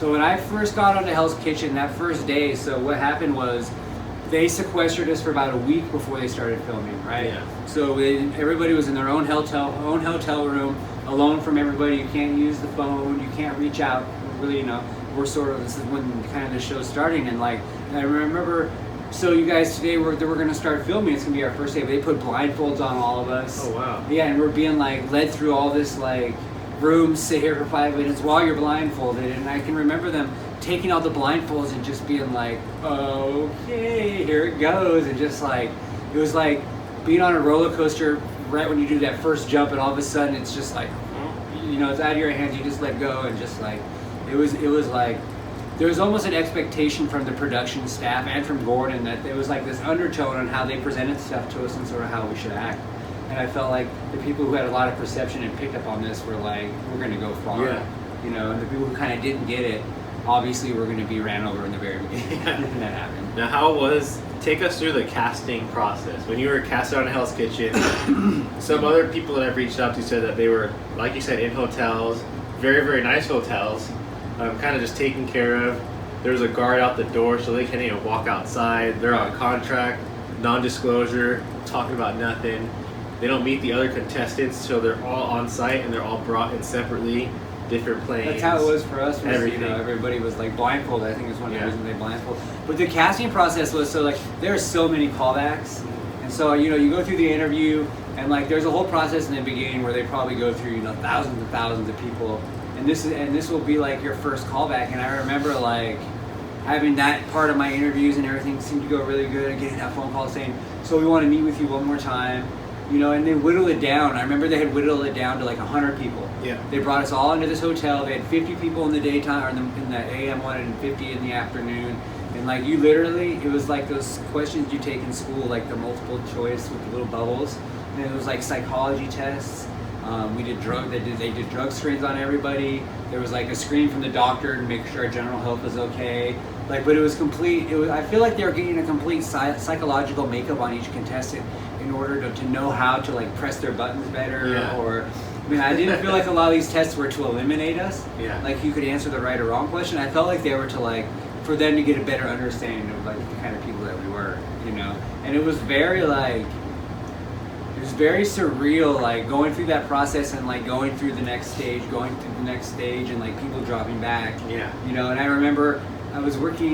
So when I first got onto Hell's Kitchen that first day, so what happened was they sequestered us for about a week before they started filming, right? Yeah. So everybody was in their own hotel room, alone from everybody. You can't use the phone, you can't reach out. Really, you know, we're sort of, this is when kind of the show's starting, and like, I remember, so you guys today, we're going to start filming, it's going to be our first day, but they put blindfolds on all of us. Oh, wow. Yeah, and we're being like led through all this like room, sit here for 5 minutes while you're blindfolded, and I can remember them taking out the blindfolds and just being like, okay, here it goes, and just like, it was like being on a roller coaster right when you do that first jump, and all of a sudden it's just like, you know, it's out of your hands, you just let go, and just like, it was like, there was almost an expectation from the production staff and from Gordon that there was like this undertone on how they presented stuff to us and sort of how we should act. And I felt like the people who had a lot of perception and picked up on this were like, we're going to go far. Yeah. You know, and the people who kind of didn't get it, obviously were going to be ran over in the very beginning. Yeah. And that happened. Now, take us through the casting process. When you were casted on Hell's Kitchen, some other people that I've reached out to said that they were, like you said, in hotels, very, very nice hotels, kind of just taken care of. There's a guard out the door so they can't even walk outside. They're on contract, non-disclosure, talking about nothing. They don't meet the other contestants, so they're all on site and they're all brought in separately, different planes. That's how it was for us. Was, everything. You know, everybody was like blindfolded. I think it's one of the reasons they blindfolded. But the casting process was so like, there are so many callbacks. And so, you know, you go through the interview and like there's a whole process in the beginning where they probably go through, you know, thousands and thousands of people. And this will be like your first callback. And I remember like having that part of my interviews and everything seemed to go really good, and getting that phone call saying, so we want to meet with you one more time, you know, and they whittled it down. I remember they had whittled it down to like 100 people. Yeah. They brought us all into this hotel. They had 50 people in the daytime, or in the AM one, and 50 in the afternoon. And like you literally, it was like those questions you take in school, like the multiple choice with the little bubbles. And it was like psychology tests. We did they did drug screens on everybody. There was like a screen from the doctor to make sure our general health was okay. Like, but it was complete. I feel like they were getting a complete psychological makeup on each contestant in order to know how to like press their buttons better. Yeah. Or, I mean, I didn't feel like a lot of these tests were to eliminate us. Yeah. Like you could answer the right or wrong question. I felt like they were to like, for them to get a better understanding of like the kind of people that we were, you know. And it was very like, it was very surreal, like going through that process and like going through the next stage, and like people dropping back. Yeah. You know, and I remember I was working